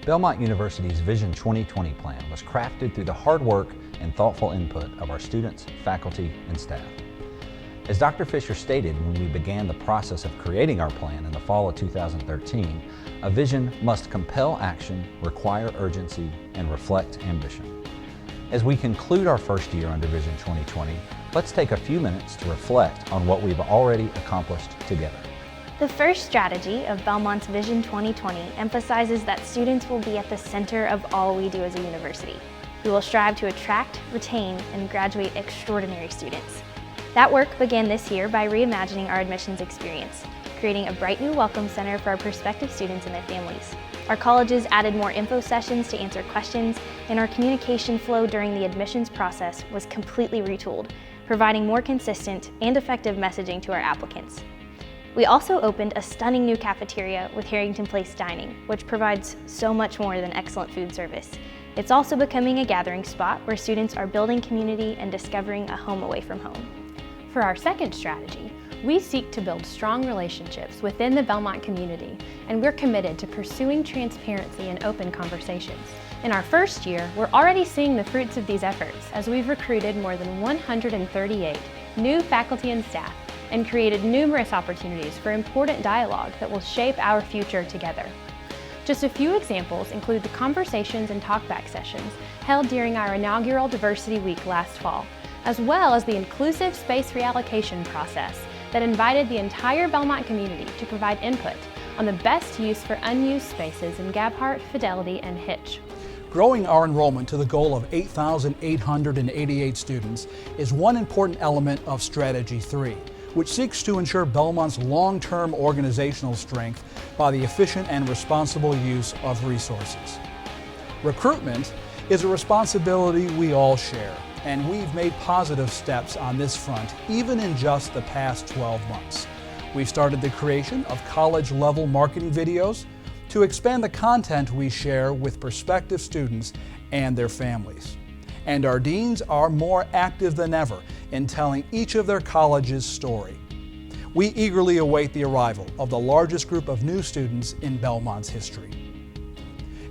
Belmont University's Vision 2020 plan was crafted through the hard work and thoughtful input of our students, faculty, and staff. As Dr. Fisher stated when we began the process of creating our plan in the fall of 2013, a vision must compel action, require urgency, and reflect ambition. As we conclude our first year under Vision 2020, let's take a few minutes to reflect on what we've already accomplished together. The first strategy of Belmont's Vision 2020 emphasizes that students will be at the center of all we do as a university. We will strive to attract, retain, and graduate extraordinary students. That work began this year by reimagining our admissions experience, creating a bright new welcome center for our prospective students and their families. Our colleges added more info sessions to answer questions, and our communication flow during the admissions process was completely retooled, providing more consistent and effective messaging to our applicants. We also opened a stunning new cafeteria with Harrington Place Dining, which provides so much more than excellent food service. It's also becoming a gathering spot where students are building community and discovering a home away from home. For our second strategy, we seek to build strong relationships within the Belmont community, and we're committed to pursuing transparency and open conversations. In our first year, we're already seeing the fruits of these efforts as we've recruited more than 138 new faculty and staff and created numerous opportunities for important dialogue that will shape our future together. Just a few examples include the conversations and talkback sessions held during our inaugural Diversity Week last fall, as well as the inclusive space reallocation process that invited the entire Belmont community to provide input on the best use for unused spaces in Gabhart, Fidelity, and Hitch. Growing our enrollment to the goal of 8,888 students is one important element of Strategy 3, which seeks to ensure Belmont's long-term organizational strength by the efficient and responsible use of resources. Recruitment is a responsibility we all share, and we've made positive steps on this front even in just the past 12 months. We've started the creation of college-level marketing videos to expand the content we share with prospective students and their families. And our deans are more active than ever in telling each of their college's story. We eagerly await the arrival of the largest group of new students in Belmont's history.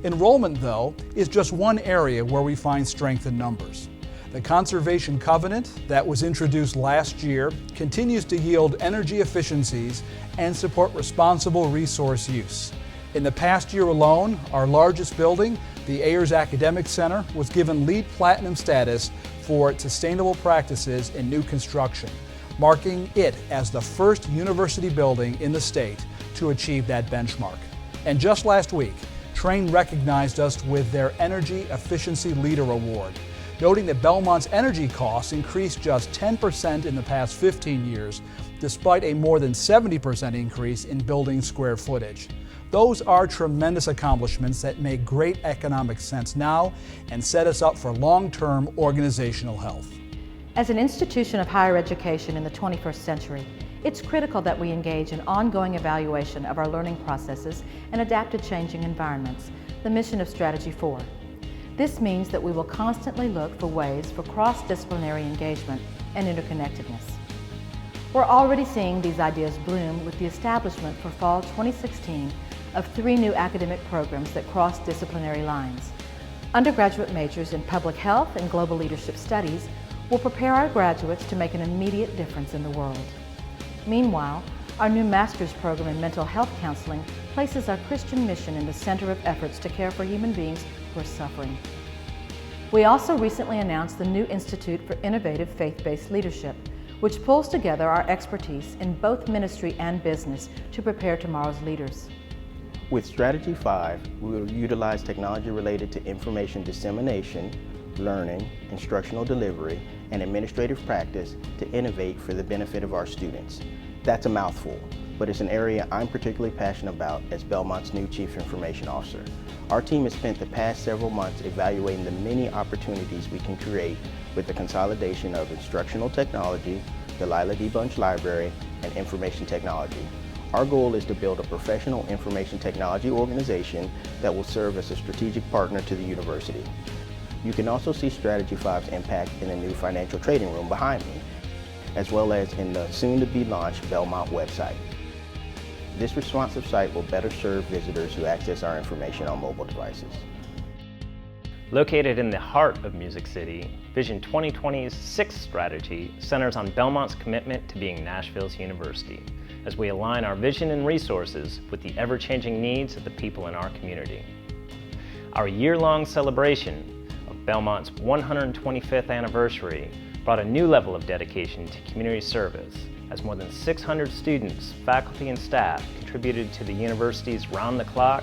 Enrollment, though, is just one area where we find strength in numbers. The Conservation Covenant that was introduced last year continues to yield energy efficiencies and support responsible resource use. In the past year alone, our largest building, the Ayers Academic Center, was given LEED Platinum status for its sustainable practices in new construction, marking it as the first university building in the state to achieve that benchmark. And just last week, Trane recognized us with their Energy Efficiency Leader Award, noting that Belmont's energy costs increased just 10% in the past 15 years, despite a more than 70% increase in building square footage. Those are tremendous accomplishments that make great economic sense now and set us up for long-term organizational health. As an institution of higher education in the 21st century, it's critical that we engage in ongoing evaluation of our learning processes and adapt to changing environments, the mission of Strategy 4. This means that we will constantly look for ways for cross-disciplinary engagement and interconnectedness. We're already seeing these ideas bloom with the establishment for fall 2016 of 3 new academic programs that cross disciplinary lines. Undergraduate majors in public health and global leadership studies will prepare our graduates to make an immediate difference in the world. Meanwhile, our new master's program in mental health counseling places our Christian mission in the center of efforts to care for human beings who are suffering. We also recently announced the new Institute for Innovative Faith-Based Leadership, which pulls together our expertise in both ministry and business to prepare tomorrow's leaders. With Strategy 5, we will utilize technology related to information dissemination, learning, instructional delivery, and administrative practice to innovate for the benefit of our students. That's a mouthful, but it's an area I'm particularly passionate about as Belmont's new Chief Information Officer. Our team has spent the past several months evaluating the many opportunities we can create with the consolidation of instructional technology, the Lila D. Bunch Library, and information technology. Our goal is to build a professional information technology organization that will serve as a strategic partner to the university. You can also see Strategy 5's impact in the new financial trading room behind me, as well as in the soon-to-be-launched Belmont website. This responsive site will better serve visitors who access our information on mobile devices. Located in the heart of Music City, Vision 2020's sixth strategy centers on Belmont's commitment to being Nashville's university, as we align our vision and resources with the ever-changing needs of the people in our community. Our year-long celebration of Belmont's 125th anniversary brought a new level of dedication to community service, as more than 600 students, faculty, and staff contributed to the university's round-the-clock,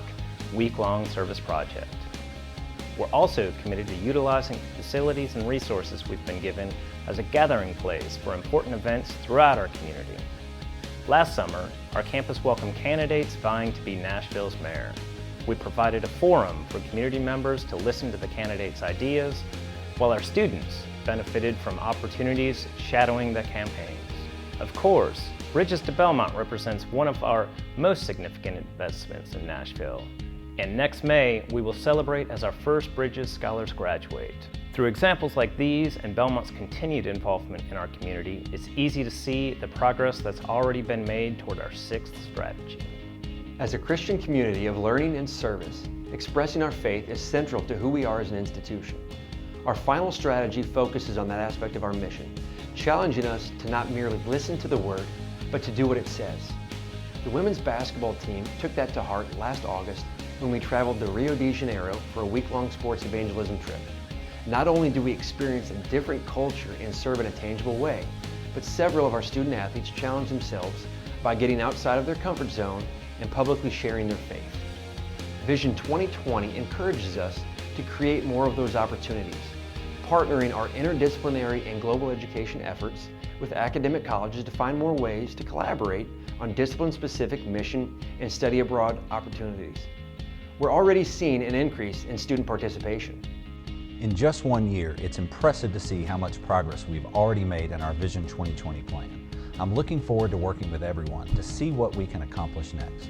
week-long service project. We're also committed to utilizing the facilities and resources we've been given as a gathering place for important events throughout our community. Last summer, our campus welcomed candidates vying to be Nashville's mayor. We provided a forum for community members to listen to the candidates' ideas, while our students benefited from opportunities shadowing the campaigns. Of course, Bridges to Belmont represents one of our most significant investments in Nashville. And next May, we will celebrate as our first Bridges Scholars graduate. Through examples like these and Belmont's continued involvement in our community, it's easy to see the progress that's already been made toward our sixth strategy. As a Christian community of learning and service, expressing our faith is central to who we are as an institution. Our final strategy focuses on that aspect of our mission, challenging us to not merely listen to the Word, but to do what it says. The women's basketball team took that to heart last August when we traveled to Rio de Janeiro for a week-long sports evangelism trip. Not only do we experience a different culture and serve in a tangible way, but several of our student athletes challenge themselves by getting outside of their comfort zone and publicly sharing their faith. Vision 2020 encourages us to create more of those opportunities, partnering our interdisciplinary and global education efforts with academic colleges to find more ways to collaborate on discipline-specific mission and study abroad opportunities. We're already seeing an increase in student participation. In just 1 year, it's impressive to see how much progress we've already made in our Vision 2020 plan. I'm looking forward to working with everyone to see what we can accomplish next.